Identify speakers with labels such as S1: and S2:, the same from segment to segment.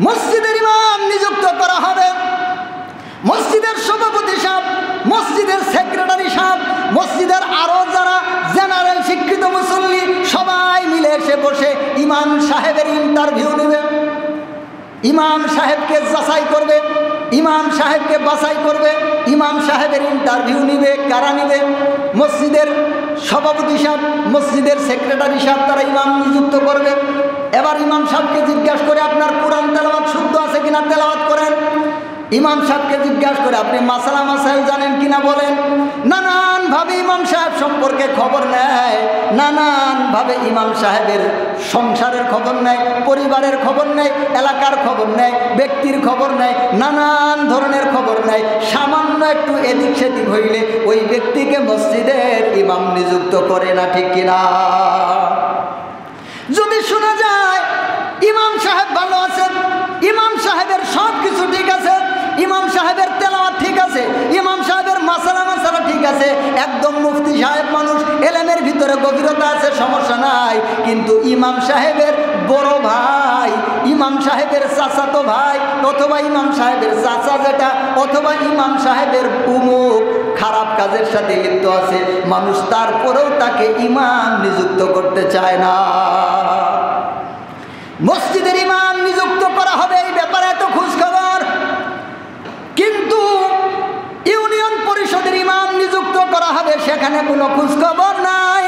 S1: মসজিদের ইমাম নিযুক্ত করা হবে, মসজিদের সভাপতি সাহেব, মসজিদের সেক্রেটারি সাহেব, মসজিদের আরো যারা জেনারেল শিক্ষিত মুসল্লি সবাই মিলে এসে বসে ইমাম সাহেবের ইন্টারভিউ নেবে, ইমাম সাহেবকে যাচাই করবে, ইমাম সাহেবকে বাছাই করবে, ইমাম সাহেবের ইন্টারভিউ নিবে। কারা নিবে? মসজিদের সভাপতি সাহেব, মসজিদের সেক্রেটারি সাহেব, তারা ইমাম নিযুক্ত করবে। এবার ইমাম সাহেবকে জিজ্ঞাসা করে আপনার কোরআন তেলাওয়াত শুদ্ধ আছে কিনা তেলাওয়াত করেন। ইমাম সাহেবকে জিজ্ঞাসা করে আপনি মাসালা মাসাইল জানেন কিনা বলেন। নানানভাবে ইমাম সাহেব সম্পর্কে খবর নেয়, নানানভাবে ইমাম সাহেবের সংসারের খবর নেয়, পরিবারের খবর নেয়, এলাকার খবর নেয়, ব্যক্তির খবর নেয়, নানান ধরনের খবর নেয়। সামান্য একটু এদিক সেদিক হইলে ওই ব্যক্তিকে মসজিদের ইমাম নিযুক্ত করে না, ঠিক কিনা? যদি শোনা যায় ইমাম সাহেব ভালো আছেন, ইমাম সাহেবের সব কিছু ঠিক আছে, ইমাম সাহেবের তেলাওয়াত ঠিক আছে, ইমাম সাহেবের মাসালা ঠিক আছে, একদম মুফতি সাহেব মানুষ, এলেমের ভিতরে গভীরতা আছে, সমস্যা নাই, কিন্তু ইমাম সাহেবের বড় ভাই, ইমাম সাহেবের চাচাতো ভাই, অথবা ইমাম সাহেবের চাচা যেটা, অথবা ইমাম সাহেবের উমুক খারাপ কাজের সাথে লিপ্ত আছে, মানুষ তারপরেও তাকে ইমাম নিযুক্ত করতে চায় না। মসজিদের ইমাম নিযুক্ত করা হবে, এই ব্যাপারে এত খোঁজ খবর, কিন্তু ইউনিয়ন পরিষদের ইমাম নিযুক্ত করা হবে সেখানে কোনো খোঁজ খবর নাই।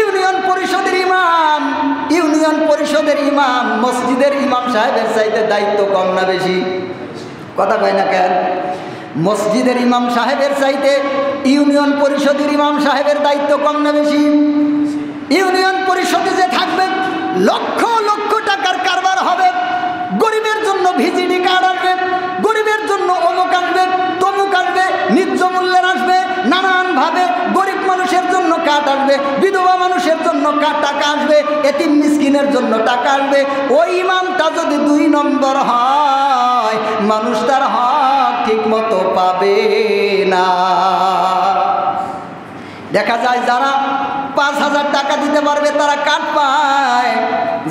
S1: ইউনিয়ন পরিষদের ইমাম, ইউনিয়ন পরিষদের ইমাম মসজিদের ইমাম সাহেবের চাইতে দায়িত্ব কম না বেশি? কথা কয় না কেন? মসজিদের ইমাম সাহেবের চাইতে ইউনিয়ন পরিষদের ইমাম সাহেবের দায়িত্ব কম না বেশি? ইউনিয়ন পরিষদে যে থাকবে লক্ষ লক্ষ টাকার কারবার হবে, গরিবের জন্য ভিজিডি কার্ড আসবে, গরিবের জন্য অমুক আসবে, তমুক আসবে, ন্যায্য মূল্যের আসবে, নানানভাবে গরিব মানুষের জন্য কার্ড আসবে, বিধবা মানুষের জন্য টাকা আসবে, এতিম মিসকিনের জন্য টাকা আসবে। ওই ইমামটা যদি 2 নম্বর হয়, মানুষ তার হক ঠিক মতো পাবে না। দেখা যায় যারা 5,000 টাকা দিতে পারবে তারা কার্ড পায়,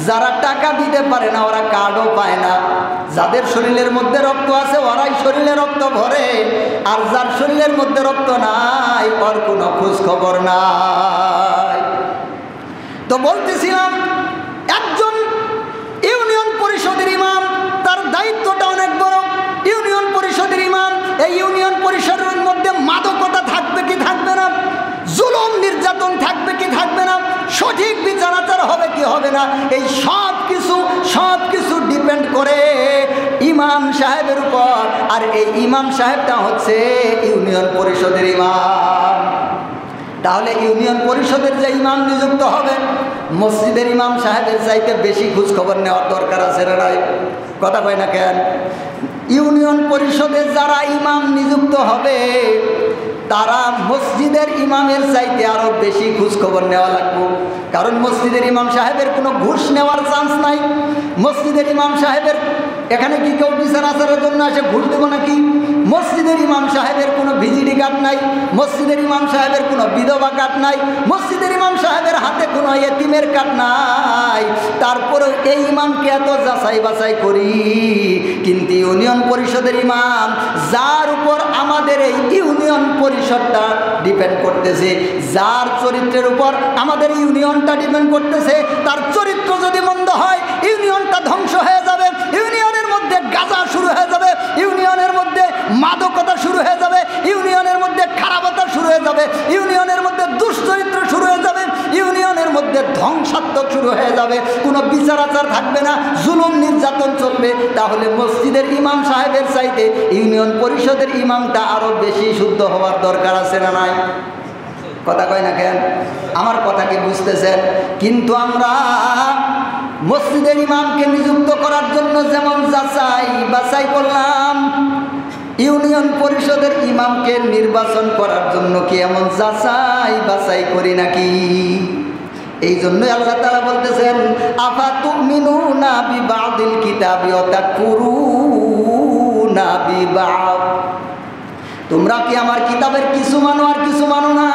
S1: যারা টাকা দিতে পারে না ওরা কার্ডও পায় না। যাদের শরীরের মধ্যে রক্ত আছে ওরাই শরীরে রক্ত ভরে, আর যার শরীরের মধ্যে রক্ত নাই ওর কোনো খোঁজ খবর নাই। তো বলতেছিলাম একজন ইউনিয়ন পরিষদের ইমাম, তার দায়িত্বটা অনেক বড়। ইউনিয়ন পরিষদের ইমাম, এই ইউনিয়ন পরিষদের মধ্যে মাদকতা থাকবে কি থাকবে না, জুলুম নির্যাতন থাকবে কি থাকবে না, সঠিক বিচার আচার হবে কি হবে না, এই সব কিছু ডিপেন্ড করে ইমাম সাহেবের উপর। আর এই ইমাম সাহেবটা হচ্ছে ইউনিয়ন পরিষদের ইমাম। তাহলে ইউনিয়ন পরিষদের যে ইমাম নিযুক্ত হবে মসজিদের ইমাম সাহেবের চাইতে বেশি খোঁজ খবর নেওয়ার দরকার আছে না নাই? কথা কয় না কেন? ইউনিয়ন পরিষদে যারা ইমাম নিযুক্ত হবে তারা মসজিদের ইমামের চাইতে আরো বেশি খোঁজ খবর নেওয়া লাগবে, কারণ মসজিদের ইমাম সাহেবের কোনো ঘুষ নেওয়ার চান্স নাই। মসজিদের ইমাম সাহেবের এখানে কি কেউ বিচার আচারের জন্য এসে ঘুষ দেব নাকি? মসজিদের ইমাম সাহেবের কোনো ভিজিডি কার্ড নাই, মসজিদের ইমাম সাহেবের কোনো বিধবা কার্ড নাই, মসজিদের ইমাম সাহেবের হাতে কোনো এতিমের কার্ড নাই। তারপরেও এই ইমামকে এত যাচাই বাছাই করি, কিন্তু ইউনিয়ন পরিষদের ইমাম যার উপর আমাদের এই ইউনিয়ন পরিষদটা ডিপেন্ড করতেছে, যার চরিত্রের উপর আমাদের ইউনিয়নটা ডিপেন্ড করতেছে, তার চরিত্র যদি মন্দ হয় ইউনিয়নটা ধ্বংস হয়ে যাবে, ইউনিয়নের মধ্যে গাঁজা শুরু হয়ে যাবে, ইউনিয়নের মধ্যে মাদকতা শুরু হয়ে যাবে, ইউনিয়নের মধ্যে খারাপতা শুরু হয়ে যাবে, ইউনিয়নের মধ্যে দুশ্চরিত্র শুরু হয়ে যাবে, ইউনিয়নের মধ্যে ধ্বংসাত্মক শুরু হয়ে যাবে, কোনো বিচার আচার থাকবে না, জুলুম নির্যাতন চলবে। তাহলে মসজিদের ইমাম সাহেবের চাইতে ইউনিয়ন পরিষদের ইমামটা আরো বেশি শুদ্ধ হওয়ার দরকার আছে না নাই? কথা কয় না কেন? আমার কথা কি বুঝতেছেন? কিন্তু আমরা মসজিদের ইমামকে নিযুক্ত করার জন্য যেমন যাচাই বাছাই করলাম, ইউনিয়ন পরিষদের ইমামকে নির্বাচন করার জন্য কি এমন যাচাই বাছাই করি নাকি? এই জন্যই আল্লাহ তাআলা বলতেছেন আফাতুমিনুনা বিবাদিল কিতাবি ওয়া তাকফুরুনা বিবাদ, তোমরা কি আমার কিতাবের কিছু মানো আর কিছু মানো না?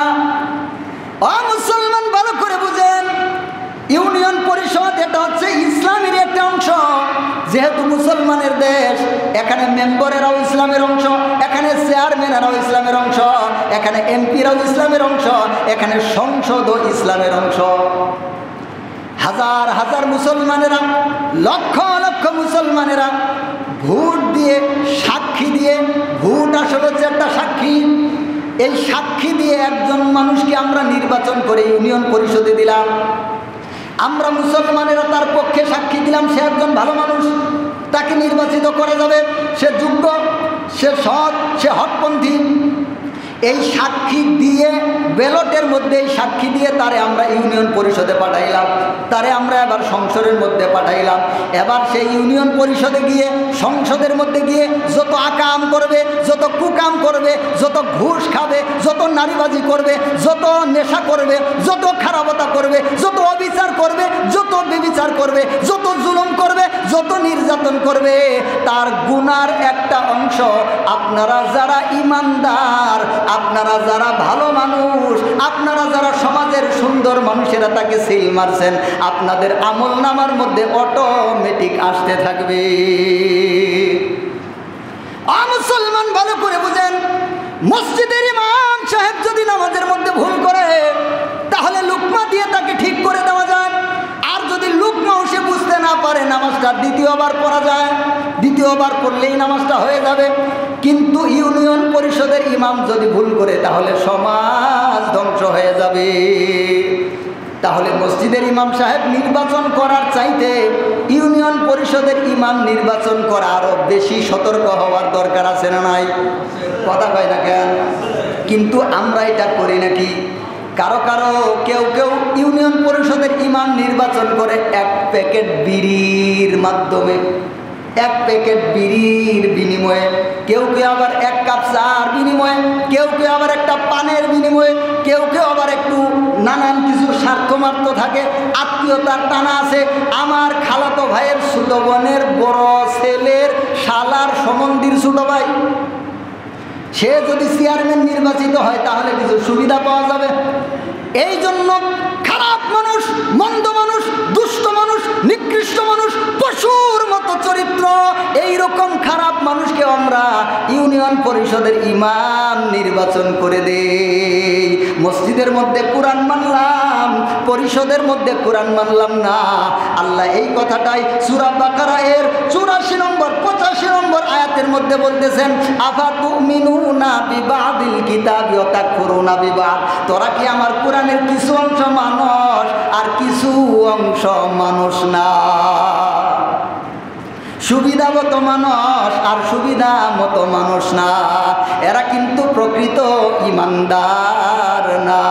S1: ও মুসলমান, ভালো করে বুঝেন, ইউনিয়ন পরিষদ এটা হচ্ছে ইসলামের একটা অংশ। যেহেতু মুসলমানের দেশ, এখানে মেম্বারেরাও ইসলামের অংশ, এখানে চেয়ারম্যানেরাও ইসলামের অংশ, এখানে এমপিরাও ইসলামের অংশ, এখানে সংসদও ইসলামের অংশ। হাজার হাজার মুসলমানেরা, লক্ষ লক্ষ মুসলমানেরা ভোট দিয়ে, সাক্ষী দিয়ে, ভোট আসলে হচ্ছে একটা সাক্ষী, এই সাক্ষী দিয়ে একজন মানুষকে আমরা নির্বাচন করে ইউনিয়ন পরিষদে দিলাম। আমরা মুসলমানেরা তার পক্ষে সাক্ষী দিলাম, সে একজন ভালো মানুষ, তাকে নির্বাচিত করা যাবে, সে যোগ্য, সে সৎ, সে হকপন্থী। এই সাক্ষী দিয়ে, ব্যালটের মধ্যে এই সাক্ষী দিয়ে তারে আমরা ইউনিয়ন পরিষদে পাঠাইলাম, তারে আমরা এবার সংসদের মধ্যে পাঠাইলাম। এবার সেই ইউনিয়ন পরিষদে গিয়ে, সংসদের মধ্যে গিয়ে যত আকাম করবে, যত কুকাম করবে, যত ঘুষ খাবে, যত নারীবাজি করবে, যত নেশা করবে, যত খারাপতা করবে, যত অবিচার করবে, যত বেবিচার করবে, যত জুলুম করবে, যত নির্যাতন করবে, তার গুনার একটা অংশ আপনারা যারা ইমানদার, আপনারা যারা ভালো মানুষ, আপনারা যারা সমাজের সুন্দর মানুষেরা তাকে সিল মারছেন, আপনাদের আমল নামার মধ্যে অটোমেটিক আসতে থাকবে। মুসলমান ভালো করে বুঝেন, মসজিদের ইমাম সাহেব যদি নামাজের মধ্যে ভুল করে, তাহলে লুকমা দিয়ে তাকে ঠিক করে দেওয়া যায়। আর যদি লুকমাও সে বুঝতে না পারে, নামাজটা দ্বিতীয়বার পড়া যায়, দ্বিতীয়বার পড়লেই নামাজটা হয়ে যাবে। কিন্তু ইউনিয়ন পরিষদের ইমাম যদি ভুল করে, তাহলে সমাজ ধ্বংস হয়ে যাবে। তাহলে মসজিদের ইমাম সাহেব নির্বাচন করার চাইতে ইউনিয়ন পরিষদের ইমাম নির্বাচন করা আরো বেশি সতর্ক হওয়ার দরকার আছে না নাই? কথা কয় না কেন? কিন্তু আমরা এটা করি নাকি? কারো কারো কেউ কেউ ইউনিয়ন পরিষদের ইমাম নির্বাচন করে এক প্যাকেট বিড়ির মাধ্যমে, এক প্যাকেট বিড়ির বিনিময়ে, কেউ কেউ আবার এক কাপ চার বিনিময়ে, কেউ কেউ আবার একটা পানের বিনিময়ে, কেউ কেউ আবার একটু নানান কিছু স্বার্থমার্থ থাকে, আত্মীয়তার টানা আছে। আমার খালাতো ভাইয়ের ছোট বোনের বড় ছেলের শালার সম্বন্ধীর ছোট ভাই, সে যদি চেয়ারম্যান নির্বাচিত হয় তাহলে কিছু সুবিধা পাওয়া যাবে। এই জন্য খারাপ মানুষ, মন্দ মানুষ, দুষ্ট মানুষ, নিকৃষ্ট মানুষ, পশুর মতো চরিত্র, এইরকম খারাপ মানুষকে আমরা ইউনিয়ন পরিষদের ইমাম নির্বাচন করে দেই। মসজিদের মধ্যে কোরআন মানলাম, পরিষদের মধ্যে কোরআন মানলাম না। আল্লাহ এই কথাটাই সূরা বাকারা এর 84 নম্বর 85 নম্বর আয়াতের মধ্যে বলতেছেন, আফাতুমিনুনা বিবাদিল কিতাবি ওয়া তাকফুরুনা বিবাদ। তোরা কি আমার কোরআনের কিছু অংশ মানুষ আর কিছু অংশ মানুষ না? সুবিধাগত মানুষ আর সুবিধা মতো মানুষ না, এরা কিন্তু প্রকৃত ইমানদার না।